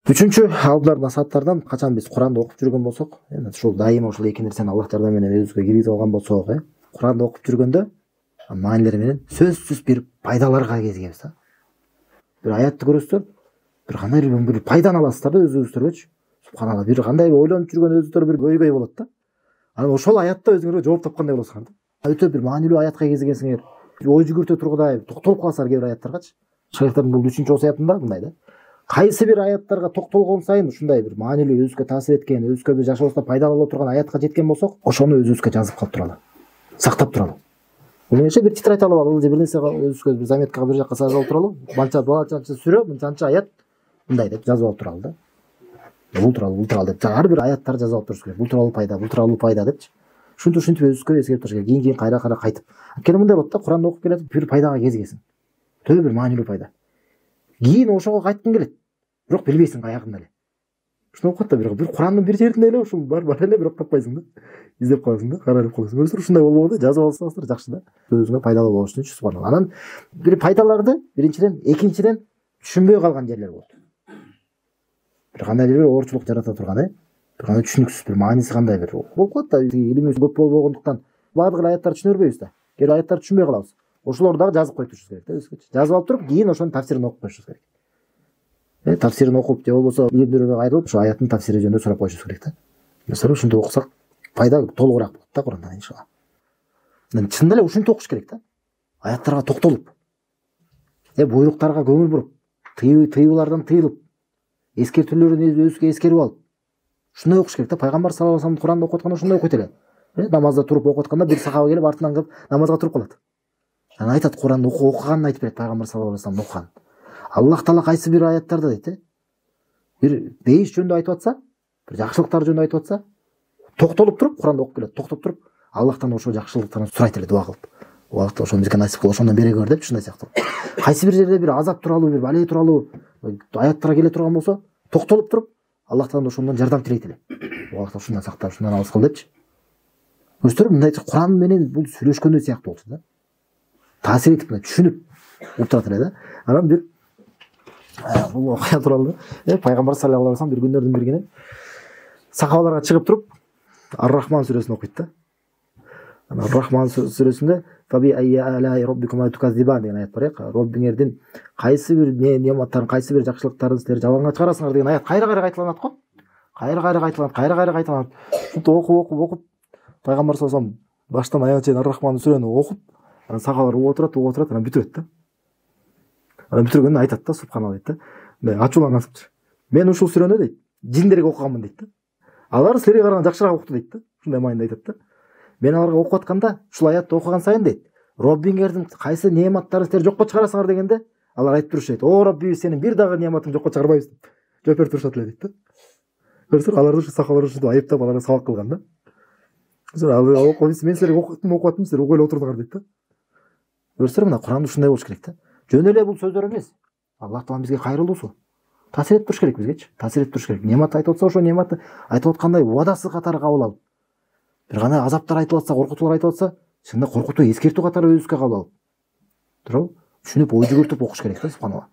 Үчүнчү алдылар насааттардан качан биз Куранды окуп жүргөн болсок, ушул дайыма ушул эки нерсени Аллах жардам менен өзүбүзгө киргизип алган болсок, Куранды окуп жүргөндө маанилери менен сөзсүз бир пайдаларга кезигебиз да. Бир аятты көрөсүздөр, бир кандай бир пайданы аласыздар да өзүңүздөргөчү. Субханалла, бир кандай ойлонуп жүргөн өзүңүздөр бир көйгөй болот да. Анан ошол аятта өзүңөргө жооп тапкандай болосуңар да. Өтө бир маанилүү аятка кезигесиңер, ой жүгүртө тургудай токтолуп каласыңар кээ бир аяттаргачы. Шайхтардын бул 3-чү осуятында мындай да. Кайсы бир аяттарга токтолгон сайын ушундай бир маанилүү өзүбүзгө таасир эткен, өзүбүзгө бир жашообузда пайдалуу боло турган аятка жеткен болсок, ошону өзүбүзгө жазып калып туралы. Сактап туралы. Бул нерсе бир тетрадь алып алып же бир нерсе өзүбүзгө бир заметкага бир жакка жазып алып туралы. Балча сүрө, мынчанча аят мындай деп жазып алып туралы да. Бул туралы деп ар бир аяттарды жазып алып туруш керек. Бул тууралуу пайда депчи. Ушинтип өзүбүзгө эскерип туруш керек. Кийин кайра кайтып. Анткени мындай болот да, Куранды окуп келатып бир пайдага кезигесиң. Төбө бир маанилүү пайда. Кийин ошого кайткың келет. Бирок билбейсиң каягында эле. Ушуну окуп да бир Курандын бир жеринде эле ушул бар эле, бирок таппайсың да. Издеп каласың да, каралып каласың. Өзүңөр ушундай болбоду, жазып алсаңыздар жакшы да. Өзүңө пайдалуу болуш үчүнчү субханалла. Анан бир пайдаларды биринчиден, экинчиден түшүнбөй калган жерлер болот. Бир кандай бир оорчулук жарата турган, бир кандай түшүнүксүз бир мааниси кандай бир болуп калат да. Илимибиз көп болбогондуктан баардык аяттарды түшүнө бербейбиз да. Кээ бир аяттарды түшүнбөй калабыз. Ошолорду дагы жазып коюп турушубуз керек да, өзгөчө. Жазып алып туруп, кийин ошонун тафсирин окуп коюшубуз керек. Тафсирин окуп же болбосо илимдерге кайрылып, ошо аяттын тафсири жөнүндө сурап коюшубуз керек да. Mesela ушинтип окусак пайда толугураак болот да Курандан иншалла. Чынында эле ушинтип окуш керек да. Аяттарга токтолуп, буйруктарга көңүл буруп, тыюулардан тыйылып, эскертүүлөрүн өзүгө эскерип алып, ушундай окуш керек да. Пайгамбар саллаллаху алейхи вассалам Куранды окуп атканда ушундай окуйт эле. Намазда туруп окуп атканда бир сахаба келип артынан кылып намазга туруп калат. Анан айтат, Куранды окуганын айтып берет Пайгамбар саллаллаху алейхи вассалам окуган. Аллах Таала кайсы бир аяттарда дейт, бир бейиш жөнүндө айтып атса, бир жакшылыктар жөнүндө айтып атса, токтолуп туруп Куранды окуп келет, токтоп туруп Аллахтан ошо жакшылыктарын сурайт эле, дуа кылып. Аллах ошону бизге насип кыл, ошондон бере көр деп ушундай сыяктуу. Кайсы бир жерде бир азап тууралуу, бир бале тууралуу аяттар келе турган болсо, токтолуп туруп Аллахтан ошондон жардам тилейт эле. Аллах ушундан сактап, ушундан алыс кыл депчи. Көрсөтөр, мындай Куран менен бул сүйлөшкөндөй сыяктуу болчу да. Таасир этип, түшүнүп уктурат эле да. Анан бир бул окуя тууралуу Пайгамбар саллаллаху алейхи вассалам бир күндөрдүн бир күнү сахабаларга чыгып туруп Ар-Рахман сүрөсүн окуйт да. Ар-Рахман сүрөсүндө "Фаби айя алай роббикума туказзибан" деген аят бар. Роббиңердин кайсы бир нематтарын, кайсы бир жакшылыктарын силер жалганга чыгарасыңар деген аят кайра кайталанат го. Кайра кайталанат. Ушинтип окуп Пайгамбар саллаллаху алейхи вассалам баштан аягына чейин Ар-Рахман сүрөнү окуп, анан сахабалар отурат, анан бүтүрөт да. Анан бүтүргөндөн айтат да, субханалла дейт да. Ачууланасызчы. Мен ушул сүрөнү дейт, жиндерге окуганмын дейт да. Алар силерге караганда жакшыраак укту дейт да. Ушундай маанинде айтат да. Мен аларга окуп атканда, ушул аятты окуган сайын дейт, Роббиңердин кайсы неаматтарын силер жокко чыгарасыңар дегенде, алар айтып турушат, "О Роббибиз, сенин бир дагы неаматыңды жокко чыгарбайбыз" деп жооп берип турушат эле дейт да. Көрсөңөр, аларды ушу сахабалар ушинтип айыптап аларга сабак кылган да. Мен силерге окуп аттым, силер угуп эле отурдуңар дейт да. Көрсөңөр, мына Куранда ушундай болуш керек да. Жөн эле бул сөздөр эмес. Аллах Таала бизге кайрылуусу. Таасир этип туруш керек бизгечи. Таасир этип туруш керек. Немат айтып атса, ошо нематты айтып аткандай убадасы катары кабыл алып. Бир кандай азаптар айтып атса, коркутуулар айтып атса, чында коркутуу, эскертүү катары өзүбүзгө кабыл алып. Туурабы? Түшүнүп, ой жүгүртүп окуш керек да, субханалла.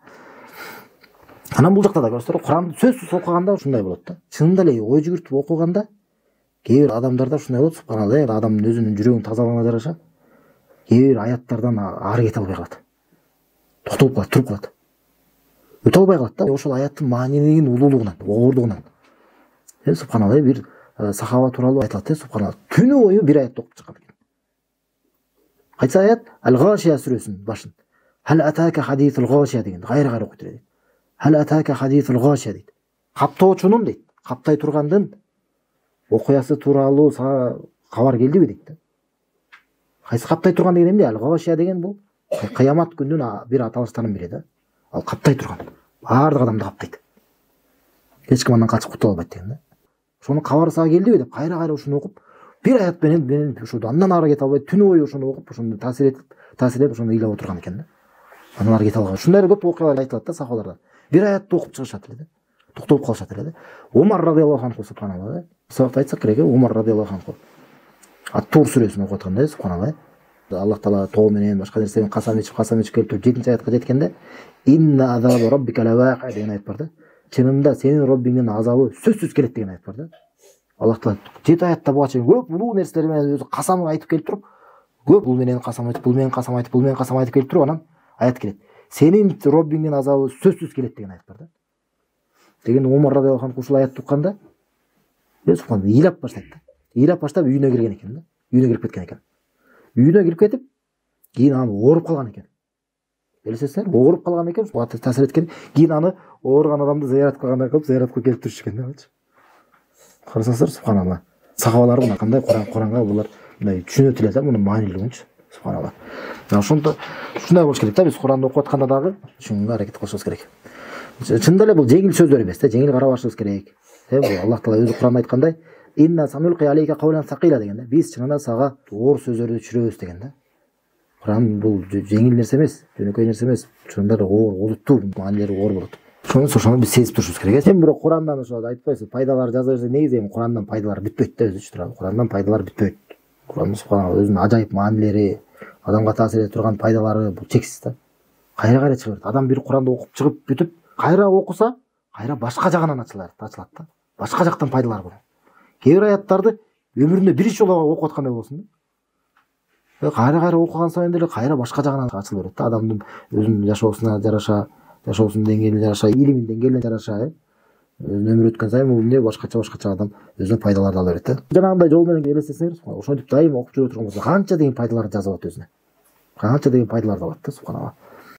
Анан бул жакта да көрсөңөр, Куранды сөзсүз окуганда ушундай болот да. Чынында эле ой жүгүртүп окуганда кээ бир адамдарда ушундай болот, субханалла, адамдын өзүнүн жүрөгүнүн тазалыгына жараша кээ бир аяттардан ары кете албай калат. Токтолуп калат, туруп калат. Өтө албай калат да, ошол аяттын маанилигинин улуулугунан, огордугунан. Субханалла, бир сахаба тууралуу айтылат, субханалла. Түнү бою бир аятты окуп чыккан экен. Кайсы аят? Ал-Гашия сүрөсүнүн башын. Хал атака хадисул Гашия деген кайра окуйт эле. Хал атака хадисул Гашия дейт. Каптоочунун дейт, каптай тургандын окуясы тууралуу кабар келдиби дейт да. Кайсы каптай турган деген эмне? Ал-Гашия деген бул кыямат күнүнүн бир аталыштарынын бири да. Ал каптай турган. Баардык адамды каптайт. Эч ким андан качып кутула албайт деген да. Ошонун кабары сага келдиби деп кайра ушуну окуп, бир аят менен ушу андан ары кете албай, түнү бою ошону окуп, ошону таасирлеп ошону ыйлап отурган экен да. Андан ары кете алган. Ушундай көп окуялар айтылат да сахабалардан. Бир аятты окуп чыгышат эле да. Токтолуп калышат эле да. Умар радиаллаху анху, субханалла. Сабакта айтсак керек, Умар радиаллаху анху. Ат-Тур сүрөсүн окуп атканда, субханалла. Аллах Таала тоо менен башка нерсе менен касам ичип келип туруп 7-аятка жеткенде инна азабу раббика лавaqi деген аят бар да. чынында сенин Роббиңдин азабы сөзсүз келет деген аят бар да. Аллах Таала 7 аятта буга чейин көп улуу нерселер менен өзү касам айтып келип туруп, көп бул менен касам айтып, бул менен касам айтып, бул менен касам айтып келип туруп, анан аят келет. Сенин Роббиңдин азабы сөзсүз келет деген аят бар да. Деген Омар радиаллаху анху ушул аятты укканда, субханалла, ыйлап баштайт да. Ыйлап баштап үйүнө кирген экен да. Үйүнө кирип кеткен экен. Үйүнө кирип кетип, кийин аны ооруп калган экен. Билесиздер, ооруп калган экен, ушул таасир эткен. Кийин аны ооруган адамды зыярат кылгандай кылып, зыяратка келип турушчу экен да. Карасаңыздар, субханалла. Сахабалар мына кандай Куранга булар мындай түшүнөт эле да, мунун маанилигинчи. Субханалла. Ошондо ушундай болуш керек да, биз Куранды окуп атканда дагы ушунга аракет кылышыбыз керек. Чындап эле бул жеңил сөздөр эмес да, жеңил карабашыбыз керек. Бул Аллах Таала өзү Куранда айткандай, "Инна санулqi алейка qawlan saqila" деген да. Биз чынында сага оор сөздөрдү түшүрөбүз деген да. Куран бул жеңил нерсе эмес, жөнөкөй нерсе эмес. Чынында да оор, олуттуу маанилери оор болот. Ошону биз сезип турушубуз керек. Эми бирок Курандан ошо айтпайсыз, пайдалар жаза берсе, негизи эми Курандан пайдалар бүтпөйт да өзүчү турат. Курандан пайдалар бүтпөйт. Куран субханалла өзүнүн ажайып маанилери, адамга таасир эте турган пайдалары бул чексиз да. Кайра чыга берет. Адам бир Куранды окуп чыгып бүтүп, кайра окуса, кайра башка жагынан ачылат да. Башка жактан пайдалар бар. Кээ бир аяттарды өмүрүндө биринчи жолу окуп аткандай болосуң да. Кайра окуган сайын деле кайра башка жагынан ачыла берет да. Адамдын өзүнүн жашоосуна жараша, жашоосунун деңгээлине жараша, илимин деңгээлине жараша, өмүр өткөн сайын бул эмне башкача адам өзүнө пайдаларды ала берет да. Жанагындай жол менен элестесеңер, ошентип дайыма окуп жүрө турган болсо, канча деген пайдаларды жазып алат өзүнө. Канча деген пайдаларды алат да, субханалла.